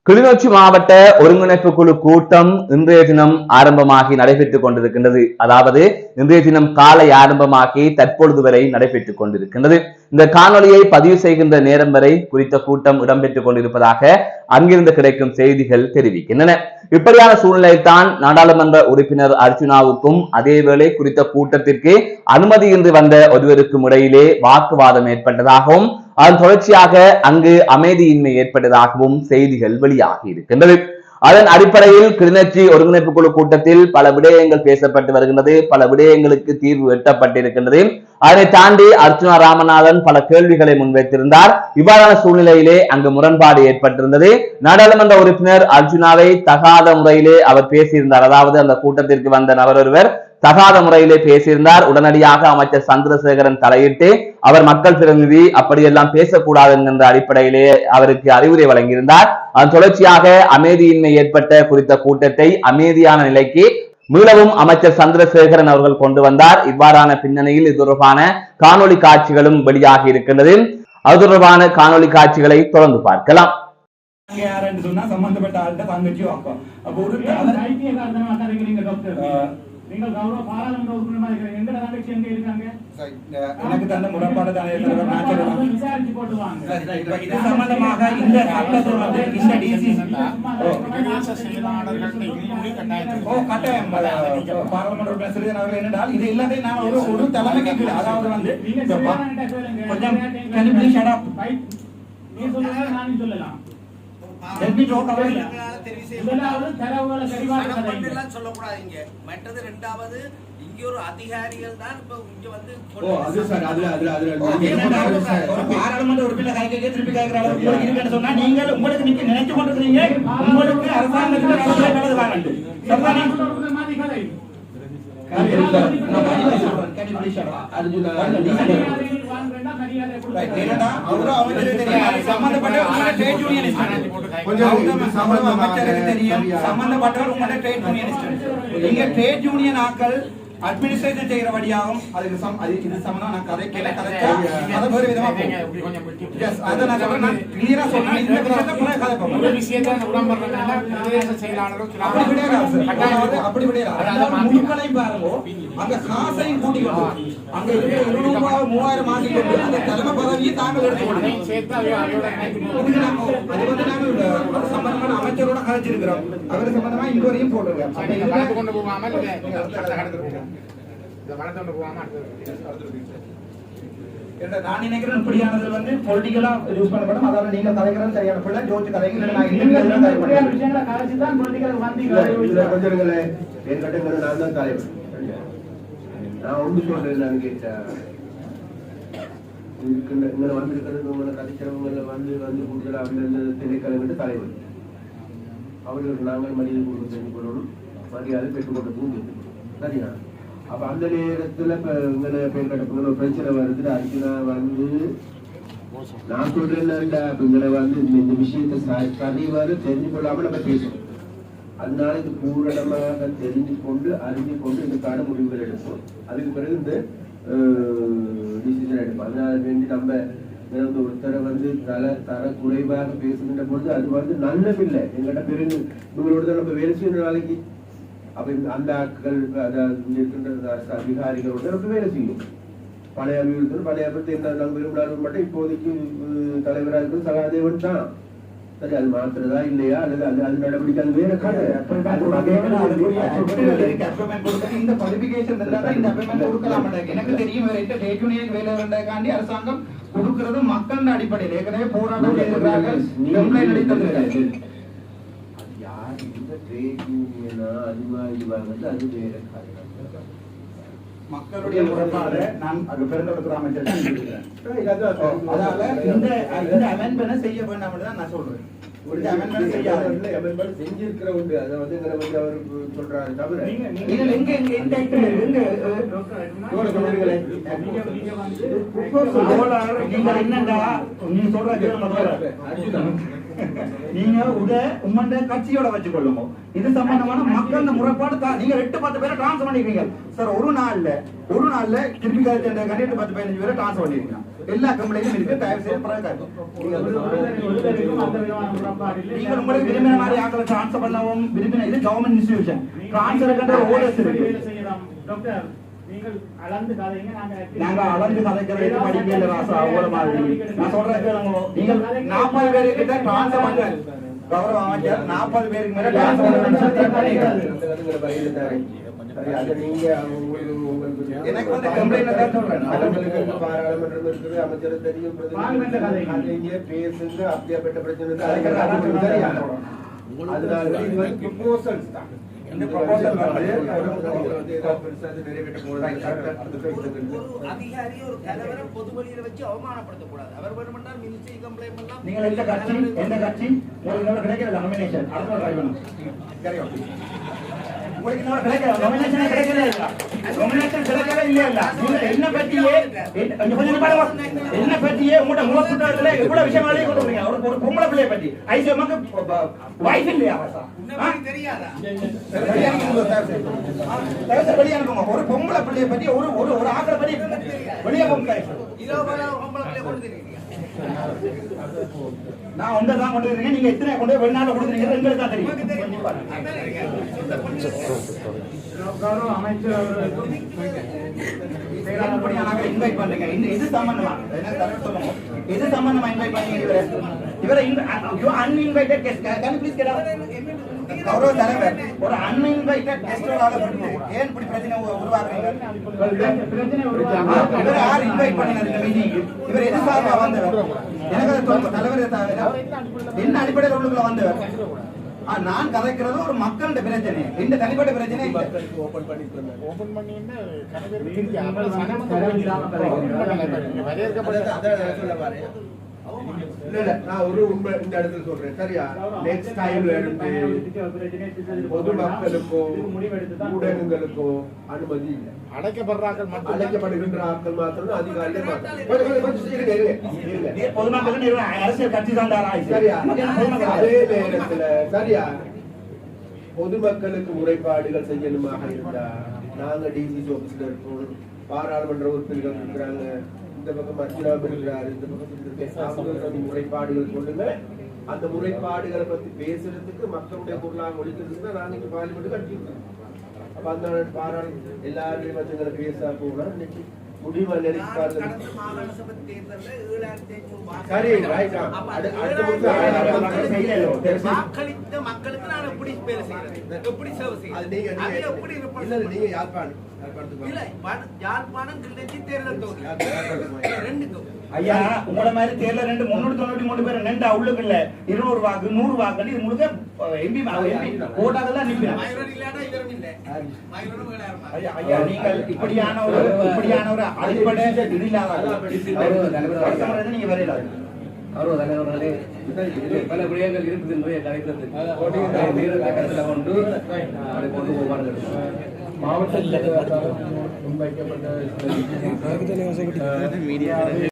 கிளிநொச்சி மாவட்ட ஒருங்கிணைப்பு குழு கூட்டம் இன்றைய தினம் ஆரம்பமாகி நடைபெற்றுக் கொண்டிருக்கின்றது. அதாவது இன்றைய தினம் காலை ஆரம்பமாகி தற்பொழுது வரை நடைபெற்றுக் கொண்டிருக்கின்றது. இந்த காணொலியை பதிவு செய்கின்ற நேரம் வரை குறித்த கூட்டம் இடம்பெற்றுக் கொண்டிருப்பதாக அங்கிருந்து கிடைக்கும் செய்திகள் தெரிவிக்கின்றன. இப்படியான சூழ்நிலையில் தான் நாடாளுமன்ற உறுப்பினர் அர்ஜுனாவுக்கும் அதேவேளை குறித்த கூட்டத்திற்கு அனுமதியின்றி வந்த ஒருவருக்கும் இடையிலே வாக்குவாதம் ஏற்பட்டதாகவும் அதன் தொடர்ச்சியாக அங்கு அமைதியின்மை ஏற்பட்டதாகவும் செய்திகள் வெளியாகி இருக்கின்றது. அதன் அடிப்படையில் கிளிநொச்சி ஒருங்கிணைப்பு குழு கூட்டத்தில் பல விடயங்கள் பேசப்பட்டு வருகின்றது. பல விடயங்களுக்கு தீர்வு எட்டப்பட்டிருக்கின்றது. அதனை தாண்டி அர்ச்சுனா ராமநாதன் பல கேள்விகளை முன்வைத்திருந்தார். இவ்வாறான சூழ்நிலையிலே அங்கு முரண்பாடு ஏற்பட்டிருந்தது. நாடாளுமன்ற உறுப்பினர் அர்ஜுனாவை தகாத முறையிலே அவர் பேசியிருந்தார். அதாவது அந்த கூட்டத்திற்கு வந்த நபர் ஒருவர் தகாத முறையிலே பேசியிருந்தார். உடனடியாக அமைச்சர் சந்திரசேகரன் தலையிட்டு அவர் மக்கள் பிரதிநிதி, அப்படியெல்லாம் பேசக்கூடாது என்கின்ற அடிப்படையிலே அவருக்கு அறிவுரை வழங்கியிருந்தார். அதன் தொடர்ச்சியாக அமைதியின்மை ஏற்பட்ட குறித்த கூட்டத்தை அமைதியான நிலைக்கு மீளவும் அமைச்சர் சந்திரசேகரன் அவர்கள் கொண்டு வந்தார். இவ்வாறான பின்னணியில் இது தொடர்பான காணொலி காட்சிகளும் வெளியாகி இருக்கின்றது. அது தொடர்பான காணொலி காட்சிகளை தொடர்ந்து பார்க்கலாம். சம்பந்தப்பட்ட ஆள்கிட்ட தங்கச்சி வாக்கம் அப்போ ஒரு நீங்கள் கௌரவ பாராளுமன்ற உறுப்பினராக இருக்கிறீங்க. எங்க தங்கச்சி எங்க இருக்காங்க? எனக்கு தந்த முரண்பாடு தானே விசாரிச்சு போட்டு வாங்க. இது சம்பந்தமாக இந்த சட்டத்தில் வந்து இந்த டிசிசி கட்டாயம் பாராளுமன்ற உறுப்பினர் சிறிதன் அவர்கள் என்னென்றால் இது எல்லாத்தையும் நான் ஒரு தலைமைக்கு கீழே, அதாவது வந்து கொஞ்சம் நீ சொல்லுங்க நான் சொல்லலாம். சொல்லக்கூடாதீங்க. மற்றது இரண்டாவது இங்க ஒரு அதிகாரிகள் தான் இப்ப இங்க வந்து பாராளுமன்ற உறுப்பினர் கைக்கு திருப்பி கேட்கிற அளவுக்கு இருக்குன்னு சொன்னா நீங்கள் உங்களுக்கு நீங்க நினைச்சு கொண்டிருக்கீங்க உங்களுக்கு அரசாங்கத்துக்கு சம்பந்தப்பட்டவர் உங்களோட ட்ரேட் யூனியன் ஆக்கள் அட்மினிஸ்ட்ரேஷன் செய்யற வழியாகும். அதுக்கு இது சம்பந்தம் நான் கதைக்கல கதைச்சா அதை வேறு விதமா எஸ் அதை நான் சொல்றேன். நான் கிளியரா சொல்றேன். இந்த விஷயத்தை கூட கதைப்போம். ஒரு விஷயத்தை உடம்படுறதுனால பிரதேச செயலாளர்கள் அப்படி விடையாது முழுக்களையும் பாருங்க. அங்க காசையும் கூட்டிக்கொண்டு அங்க இருக்கிற 200,000 மாட்டிக்கொண்டு அந்த தலைமை பதவியை தாங்கள் எடுத்துக்கொண்டு அது வந்து நாங்கள் சம்பந்தமான அமைச்சரோட கதைச்சிருக்கிறோம். அவர் சம்பந்தமா இன்கொயரியும் போட்டுருக்கோம். கொண்டு போகாமல் நான் நினைக்கிறேன் இப்படியானது வந்து பொலிட்டிக்கலா யூஸ் பண்ணப்படும். அதாவது நீங்க தலைக்கிறது சரியான பிள்ளை ஜோதிச்சு கதைங்க விஷயங்களை கதைச்சுதான் பொலிட்டிக்கல் வந்தீங்க. என் கட்டங்கள் நான் தான் தலைவர். நான் ஒன்று சொல்றேன் கேட்டேன் இங்கே வந்திருக்கிறது உங்களை கதைச்சவங்களை வந்து கூடுதல் அப்படின்னு திணைக்களங்கிட்ட தலைவர் அவர்களுக்கு நாங்கள் மரியாதை கொடுக்க செஞ்சு கொள்ளணும். மரியாதை பெற்றுக்கொண்டு தூங்கி சரியா? அப்ப அந்த நேரத்துல இப்ப இங்கே பேர் கட்டப்போ பிரச்சனை வருது. அர்ஜுனா வந்து நான் சொல்றேன்ல இங்களை வந்து இந்த விஷயத்தை சரிவாரு தெரிஞ்சு கொள்ளாம நம்ம பேசணும். அதனால இது பூரணமாக தெரிஞ்சு கொண்டு அறிஞ்சு கொண்டு இதுக்கான முடிவுகள் எடுப்போம். அதுக்கு பிறகு இந்த டிசிஷன் எடுப்போம். அதனால வேண்டி நம்ம ஒருத்தரை வந்து தர குறைவாக பேசுகின்ற பொழுது அது வந்து நல்லதில்லை. எங்கிட்ட பிறகு உங்களோட தான் நம்ம வேலை செய்யற நாளைக்கு அப்ப அந்த ஆட்கள் இருக்கின்ற அதிகாரிகளோட நம்ம வேலை செய்யும். பழைய அபிவிருத்தம் பழைய நாங்கள் விரும்பினாலும் மட்டும் இப்போதைக்கு தலைவராக இருக்கிறது சகாதேவன் தான். சரி, அது மாத்திரதா இல்லையா அல்லது அது நடவடிக்கை அது வேற இந்த பரிபிகேஷன் எனக்கு தெரியும். வேலை அரசாங்கம் கொடுக்கிறது மக்கள் அடிப்படையில் ஏற்கனவே போராட்டம் செய்திருக்கிறார்கள். யார் இந்த ட்ரேட் யூனியனா அதிகமாக அது வேற மக்களுடைய முறைப்பாடு நான் அது பெருந்தொடர்பு அமைச்சர் இந்த அமெண்ட்மெண்ட் செய்ய வேண்டாம் தான் நான் சொல்றேன். செஞ்சிருக்கிற உண்டு அதை வந்து அவர் சொல்றாரு தவிர நீங்க உம்மண்ட கட்சியோட வச்சுக்கொள்ளுங்க. இது சம்பந்தமான மக்கள் முறைப்பாடு நீங்க 8-10 பேரை டிரான்ஸ்ஃபர் பண்ணிருக்கீங்க சார். ஒரு நாள்ல திருப்பி 8-10-15 பேரை டிரான்ஸ்ஃபர் பண்ணிருக்கீங்க. எல்லா கம்பெனியும் இருக்கு. தயவு செய்து நீங்கள் உங்களுக்கு விரும்பின மாதிரி ஆக்களை டிரான்ஸ்ஃபர் பண்ணவும் விரும்பின இது கவர்மெண்ட் இன்ஸ்டிடியூஷன் டிரான்ஸ்ஃபர் ஓடர்ஸ் இருக்கு. டாக்டர் நாங்க அளந்து கதைக்கிறது படிக்கல ராசா அவ்வளவு மாதிரி நான் சொல்றேன். நீங்கள் 40 பேருக்கு தான் டிரான்ஸ்ஃபர் பண்ண கௌரவ அமைச்சர் 40 பேருக்கு மேல டிரான்ஸ்ஃபர் எனக்கு வந்து கம்ப்ளைண்ட் தான் சொல்றேன். பாராளுமன்றம் இருக்குது, அமைச்சர் தெரியும், பேசுங்க அப்படியாப்பட்ட பிரச்சனை. அதனால இது வந்து ப்ரொபோசல்ஸ் தான். இந்த ப்ரொபோசல் அதிகாரி ஒரு தலைவரை பொது வழியில வச்சு அவமானப்படுத்தக்கூடாது. அவர் வேணுமென்றால் மினிஸ்ட்ரி கம்ப்ளைண்ட் பண்ணலாம். நீங்கள் எந்த கட்சி உங்களுக்கு கிடைக்கிற நாமினேஷன் அதுதான் ட்ரை பண்ணுங்க. உங்களுக்கு இன்னொரு கிடைக்கிற நாமினேஷன் கிடைக்கவே இல்ல. நாமினேஷன் கிடைக்கவே இல்ல. நீங்க என்ன பத்தியே உங்களோட முகப்புத்தகத்துல எவ்வளவு விஷயங்களே கொண்டு வரீங்க. ஒரு பொம்பளை பிள்ளைய பத்தி ஐசிஎம்க்கு வைஃப் இல்லையா? தெரியாதா? வெளியே அனுப்புங்க. ஒரு பொம்பளை பிள்ளைய பத்தி ஒரு ஆக்களை பத்தி வெளியே போங்க. நான் ஒன்றை கொண்டு வரீங்க. நீங்க எத்தனை கொண்டு போய் வெளிநாட்டில் கொடுக்குறீங்க எங்களுக்கு தான் தெரியும். அமைச்சர் இன்வைட் பண்ணுங்க. இது சம்பந்தமா இது சம்பந்தமா இன்வைட் பண்ணீங்க. இவரை uninvited guest can please get out. கௌரவ தலைவர் ஒரு அன்இன்வைட்டட் கெஸ்டோட ஏன் இப்படி பிரச்சனை உருவாக்குறீங்க? இவர் யார் இன்வைட் பண்ணினார் இந்த மீட்டிங்? இவர் எது சார்பா வந்தவர்? எனக்கு தலைவர் என்ன அடிப்படையில் உள்ளுக்குள்ள வந்தவர்? நான் கதைக்கிறது ஒரு மக்களோட பிரச்சனை, இந்த தனிப்பட்ட பிரச்சனை இல்லை. நான் ஒரு உண்மை இந்த இடத்துல சொல்றேன். சரியா? நெக்ஸ்ட் டைம்ல இருந்து பொதுமக்களுக்கோ ஊடகங்களுக்கோ அனுமதி இல்லை. அழைக்கப்படுகின்ற ஆட்கள் மாத்திரம் அதிகாரிகள் பொதுமக்கள் அரசியல் கட்சி தான். சரியா? அதே நேரத்துல சரியா பொதுமக்களுக்கு முறைப்பாடுகள் செய்யணுமாக இருந்தா நாங்க டிசிசி ஆபீஸ்ல இருக்கோம், பாராளுமன்ற உறுப்பினர்கள் இருக்கிறாங்க, இந்த பக்கம் மத்தியம் இருக்கிறாரு, இந்த பக்கம் முறைப்பாடுகள் கொள்ளுங்க. அந்த முறைப்பாடுகளை பத்தி பேசுறதுக்கு மக்களுடைய பொருளாக ஒழிக்கிறதுக்கு தான் நாங்க பார்லிமெண்ட் கட்டிருக்கோம். அப்ப அந்த பாராளுமன்ற எல்லாருமே வந்து பேச போனா முடிவு நினைப்பார்கள். சரி, வாக்களித்த மக்களுக்கு நான் எப்படி வேலை செய்யறது, எப்படி சேவை செய்யறது? நீங்க யாழ்ப்பாணம் யாழ்ப்பாணம் கிளர்ச்சி தேர்தல் தொகுதி ரெண்டுக்கும் ஐயா உங்கள மாதிரி தேர்தல் 393 பேர் நின்றா உள்ளுக்குள்ள 200 வாக்கு 100 வாக்கு இது முழுக்க எம்பி ஓட்டாதான் நிற்கிறாங்க. ஐயா நீங்கள் இப்படியான ஒரு அடிப்படை இல்லாத நீங்க வரையில தலைவர்களே பல விடயங்கள் இருக்குது என்பதை கலைக்கிறதுக்கு கொண்டு மாவட்டத்தில் முன்வைக்கப்பட்ட